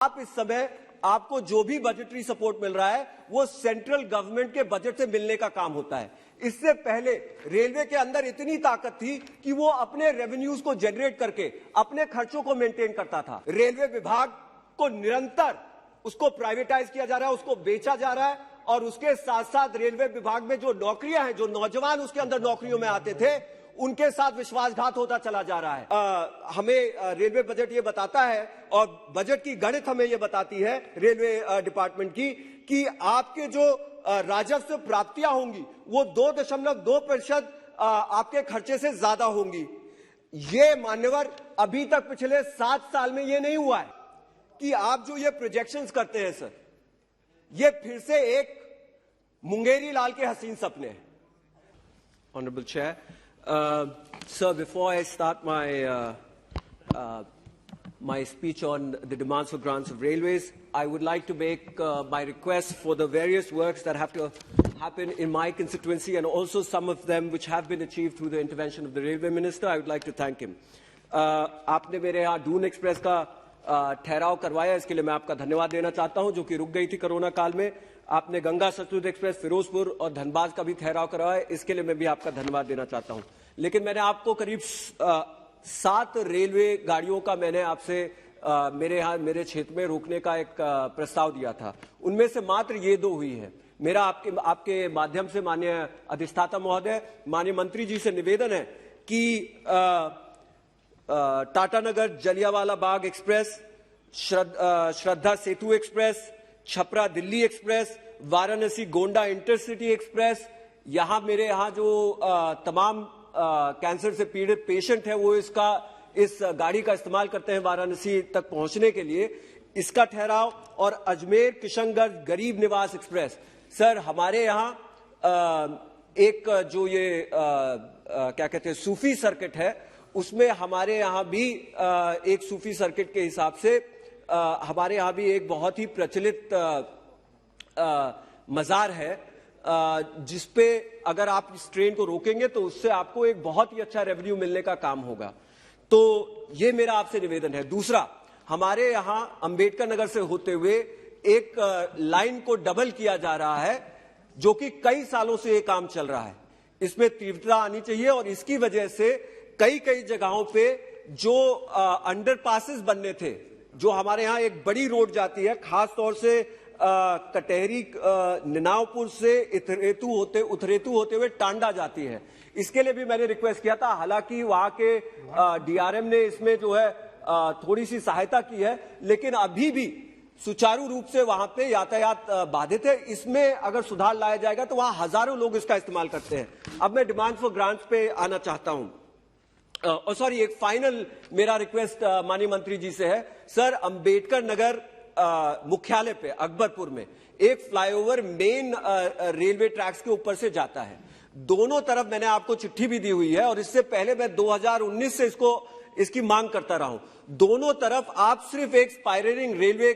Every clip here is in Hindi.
आप इस समय आपको जो भी बजटरी सपोर्ट मिल रहा है वो सेंट्रल गवर्नमेंट के बजट से मिलने का काम होता है। इससे पहले रेलवे के अंदर इतनी ताकत थी कि वो अपने रेवेन्यूज को जनरेट करके अपने खर्चों को मेंटेन करता था। रेलवे विभाग को निरंतर उसको प्राइवेटाइज किया जा रहा है, उसको बेचा जा रहा है और उसके साथ साथ रेलवे विभाग में जो नौकरियां हैं, जो नौजवान उसके अंदर नौकरियों में आते थे, उनके साथ विश्वासघात होता चला जा रहा है। हमें रेलवे बजट ये बताता है और बजट की गणित हमें ये बताती है रेलवे डिपार्टमेंट की कि आपके जो राजस्व प्राप्तियां होंगी वो 2.2% आपके खर्चे से ज्यादा होंगी। ये मान्यवर अभी तक पिछले 7 साल में ये नहीं हुआ है कि आप जो ये प्रोजेक्शंस करते हैं सर, ये फिर से एक मुंगेरी लाल के हसीन सपने हैं। Honorable Chair, sir, before I start my speech on the demands for grants of railways, I would like to make my request for the various works that have to happen in my constituency and also some of them which have been achieved through the intervention of the Railway Minister. I would like to thank him. आपने मेरे यहाँ दून एक्सप्रेस का ठहराव करवाया, इसके लिए मैं आपका धन्यवाद देना चाहता हूं, जो कि रुक गई थी कोरोना काल में। आपने गंगा सतलुज एक्सप्रेस फिरोजपुर और धनबाद का भी ठहराव करवाया, इसके लिए मैं भी आपका धन्यवाद देना चाहता हूं। लेकिन मैंने आपको करीब 7 रेलवे गाड़ियों का मैंने आपसे मेरे क्षेत्र में रोकने का एक प्रस्ताव दिया था। उनमें से मात्र ये 2 हुई है। मेरा आपके माध्यम से माननीय अधिष्ठाता महोदय, माननीय मंत्री जी से निवेदन है कि Tatanagar Jallianwala Bagh express, Shraddha Setu express, Chhapra Delhi express, Varanasi Gonda intercity express, यहां मेरे यहां जो तमाम कैंसर से पीड़ित पेशेंट है वो इस गाड़ी का इस्तेमाल करते हैं वाराणसी तक पहुंचने के लिए, इसका ठहराव। और अजमेर किशनगंज गरीब निवास एक्सप्रेस, सर हमारे यहां एक जो ये क्या कहते हैं सूफी सर्किट है, उसमें हमारे यहाँ भी एक सूफी सर्किट के हिसाब से हमारे यहाँ भी एक बहुत ही प्रचलित मजार है, जिसपे अगर आप इस ट्रेन को रोकेंगे तो उससे आपको एक बहुत ही अच्छा रेवेन्यू मिलने का काम होगा। तो ये मेरा आपसे निवेदन है। दूसरा, हमारे यहाँ अंबेडकर नगर से होते हुए एक लाइन को डबल किया जा रहा है, जो कि कई सालों से ये काम चल रहा है। इसमें तीव्रता आनी चाहिए और इसकी वजह से कई जगहों पे जो अंडरपासेस बनने थे, जो हमारे यहाँ एक बड़ी रोड जाती है, खास तौर से कटहरी निनावपुर से उथरेतु होते हुए टांडा जाती है, इसके लिए भी मैंने रिक्वेस्ट किया था। हालांकि वहां के डीआरएम ने इसमें जो है थोड़ी सी सहायता की है, लेकिन अभी भी सुचारू रूप से वहां पे यातायात बाधित है। इसमें अगर सुधार लाया जाएगा तो वहां हजारों लोग इसका इस्तेमाल करते हैं। अब मैं डिमांड फॉर ग्रांट्स पे आना चाहता हूं। सॉरी, एक फाइनल मेरा रिक्वेस्ट माननीय मंत्री जी से है। सर, अंबेडकर नगर मुख्यालय पे अकबरपुर में एक फ्लाईओवर मेन रेलवे ट्रैक्स के ऊपर से जाता है। दोनों तरफ मैंने आपको चिट्ठी भी दी हुई है और इससे पहले मैं 2019 से इसकी मांग करता रहा हूं। दोनों तरफ आप सिर्फ एक स्पाइरलिंग रेलवे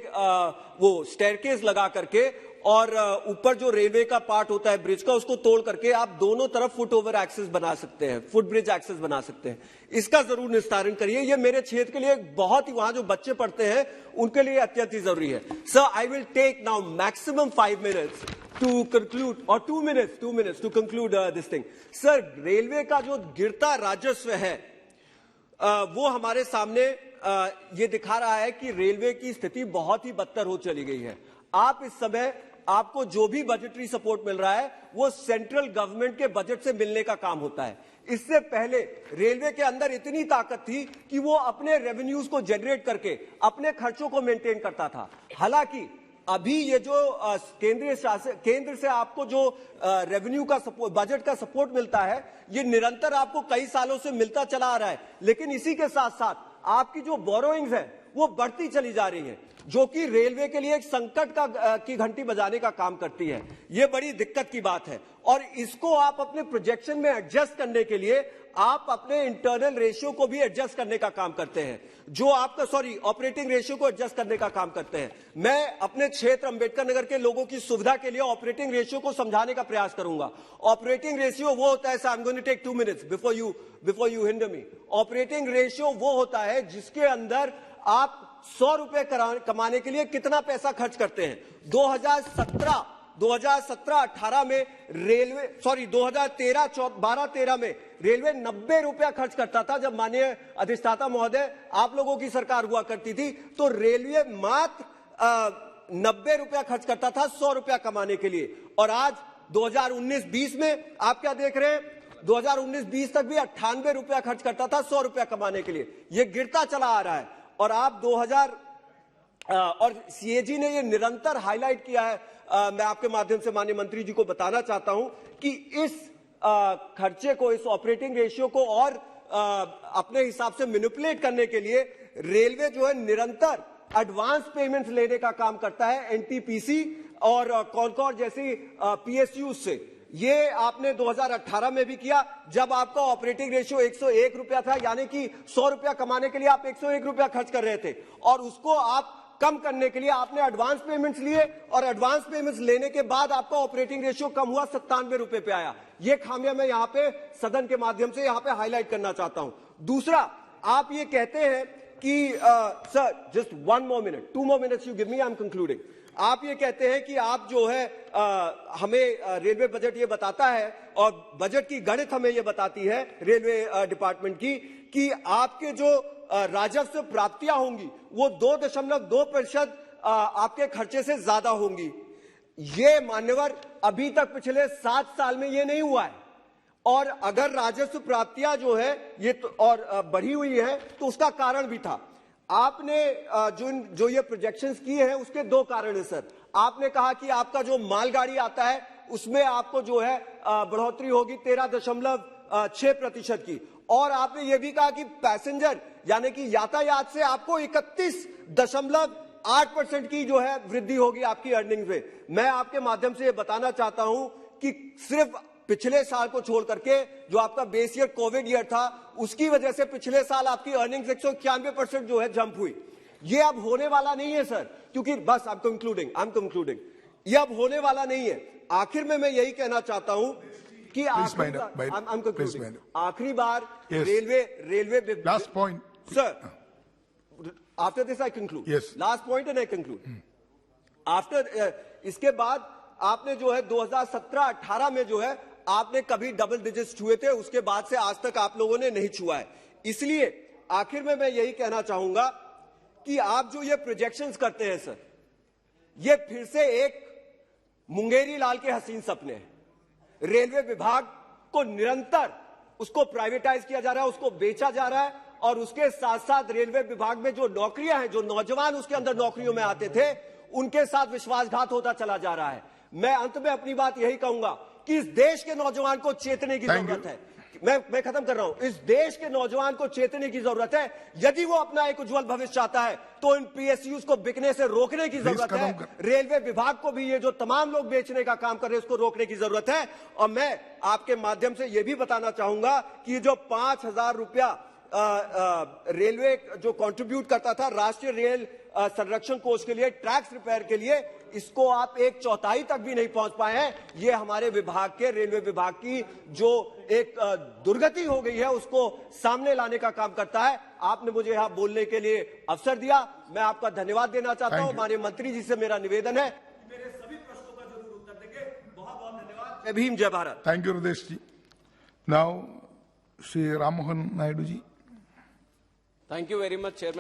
वो स्टेयरकेस लगा करके और ऊपर जो रेलवे का पार्ट होता है ब्रिज का, उसको तोड़ करके आप दोनों तरफ फुट ओवर एक्सेस बना सकते हैं, फुट ब्रिज एक्सेस बना सकते हैं। इसका जरूर निस्तारण करिए। ये मेरे क्षेत्र के लिए बहुत ही, वहां जो बच्चे पढ़ते हैं उनके लिए अत्यंत ही जरूरी है। Sir, I will take now maximum 5 minutes to conclude और 2 minutes to conclude this thing. Sir, railway का जो गिरता राजस्व है वो हमारे सामने ये दिखा रहा है कि रेलवे की स्थिति बहुत ही बदतर हो चली गई है। आप इस समय आपको जो भी बजटरी सपोर्ट मिल रहा है वो सेंट्रल गवर्नमेंट के बजट से मिलने का काम होता है। इससे पहले रेलवे के अंदर इतनी ताकत थी कि वो अपने रेवेन्यूज को जनरेट करके अपने खर्चों को मेंटेन करता था। हालांकि अभी ये जो केंद्र से आपको जो रेवेन्यू का सपोर्ट, बजट का सपोर्ट मिलता है, ये निरंतर आपको कई सालों से मिलता चला आ रहा है, लेकिन इसी के साथ साथ आपकी जो बोरोइंग्स है वो बढ़ती चली जा रही है, जो कि रेलवे के लिए एक संकट की घंटी बजाने का काम करती है। ये बड़ी दिक्कत की बात है और इसको आप अपने प्रोजेक्शन में एडजस्ट करने के लिए आप अपने इंटरनल रेशियो को भी एडजस्ट करने का काम करते हैं, जो आपका ऑपरेटिंग रेशियो को एडजस्ट करने का काम करते हैं। मैं अपने क्षेत्र अंबेडकर नगर के लोगों की सुविधा के लिए ऑपरेटिंग रेशियो को समझाने का प्रयास करूंगा। ऑपरेटिंग रेशियो वो होता है, I am going to take 2 minutes before you hinder me. Operating ratio वो होता है जिसके अंदर आप 100 रुपए कमाने के लिए कितना पैसा खर्च करते हैं। 2017-18 में रेलवे 2013 में रेलवे 90 रुपया खर्च करता था। जब माननीय अधिष्ठाता महोदय आप लोगों की सरकार हुआ करती थी तो रेलवे मात्र 90 रुपया खर्च करता था 100 रुपया कमाने के लिए। और आज 2019-20 में आप क्या देख रहे हैं, 2019-20 तक भी 98 रुपया खर्च करता था 100 रुपया कमाने के लिए। यह गिरता चला आ रहा है। और आप और सीएजी ने यह निरंतर हाईलाइट किया है। मैं आपके माध्यम से माननीय मंत्री जी को बताना चाहता हूं कि इस खर्चे को, इस ऑपरेटिंग रेशियो को और अपने हिसाब से मैनिपुलेट करने के लिए रेलवे जो है निरंतर एडवांस पेमेंट्स लेने का काम करता है एनटीपीसी और कॉनकॉर्ड जैसी पीएसयू से। ये आपने 2018 में भी किया जब आपका ऑपरेटिंग रेशियो 101 रुपया था, यानी कि 100 रुपया कमाने के लिए आप 101 रुपया खर्च कर रहे थे। और उसको आप कम करने के लिए आपने एडवांस पेमेंट्स लिए और एडवांस पेमेंट्स लेने के बाद आपका ऑपरेटिंग रेशियो कम हुआ, 97 रुपए पे आया। ये खामियां मैं यहां पे सदन के माध्यम से यहां पे हाईलाइट करना चाहता हूं। दूसरा, आप ये कहते हैं कि sir just 1 more minute, 2 more minutes you give me, I'm concluding। आप ये कहते हैं कि आप जो है हमें रेलवे बजट ये बताता है और बजट की गणित हमें ये बताती है रेलवे डिपार्टमेंट की कि आपके जो राजस्व प्राप्तियां होंगी वो 2.2% आपके खर्चे से ज्यादा होंगी। ये मान्यवर अभी तक पिछले 7 साल में ये नहीं हुआ है। और अगर राजस्व प्राप्तियां जो है ये तो और बढ़ी हुई है तो उसका कारण भी था। आपने जो ये प्रोजेक्शंस किए हैं उसके 2 कारण है सर। आपने कहा कि आपका जो मालगाड़ी आता है उसमें आपको जो है बढ़ोतरी होगी 13.6% की। और आपने ये भी कहा कि पैसेंजर यानी कि यातायात से आपको 31.8% की जो है वृद्धि होगी आपकी अर्निंग में। मैं आपके माध्यम से ये बताना चाहता हूं कि सिर्फ पिछले साल को छोड़ करके जो आपका बेस ईयर कोविड ईयर था उसकी वजह से पिछले साल आपकी अर्निंग्स 191% जो है जंप हुई। ये अब होने वाला नहीं है सर, क्योंकि बस आई एम कंक्लूडिंग, ये अब होने वाला नहीं है। आखिर में मैं यही कहना चाहता हूं कि आखिरी बार railway last point sir, after this I conclude, last point and I conclude. After इसके बाद आपने जो है 2017-18 में जो है आपने कभी डबल डिजिट्स छुए थे, उसके बाद से आज तक आप लोगों ने नहीं छुआ है। इसलिए आखिर में मैं यही कहना चाहूंगा कि आप जो ये प्रोजेक्शंस करते हैं सर, ये फिर से एक मुंगेरी लाल के हसीन सपने हैं। रेलवे विभाग को निरंतर उसको प्राइवेटाइज किया जा रहा है, उसको बेचा जा रहा है और उसके साथ साथ रेलवे विभाग में जो नौकरियां हैं, जो नौजवान उसके अंदर नौकरियों में आते थे, उनके साथ विश्वासघात होता चला जा रहा है। मैं अंत में अपनी बात यही कहूंगा कि इस देश के नौजवान को चेतने की जरूरत है। मैं खत्म कर रहा हूं। इस देश के नौजवान को चेतने की जरूरत है। यदि वो अपना एक उज्जवल भविष्य चाहता है तो इन पीएसयूज को बिकने से रोकने की जरूरत है। रेलवे विभाग को भी ये जो तमाम लोग बेचने का काम कर रहे हैं उसको रोकने की जरूरत है। और मैं आपके माध्यम से ये भी बताना चाहूंगा कि जो 5,000 रुपया रेलवे जो कंट्रीब्यूट करता था राष्ट्रीय रेल संरक्षण कोष के लिए, ट्रैक्स रिपेयर के लिए, इसको आप 1/4 तक भी नहीं पहुंच पाए हैं। ये हमारे विभाग के, रेलवे विभाग की जो एक दुर्गति हो गई है उसको सामने लाने का काम करता है। आपने मुझे यहां बोलने के लिए अवसर दिया, मैं आपका धन्यवाद देना चाहता हूं। माननीय मंत्री जी से मेरा निवेदन है मेरे सभी प्रश्नों का जरूर उत्तर देंगे। बहुत बहुत धन्यवाद। जय भीम, जय Bharat. Thank you Hriday ji. Now Shri Ram Mohan Naidu ji. Thank you very much chairman.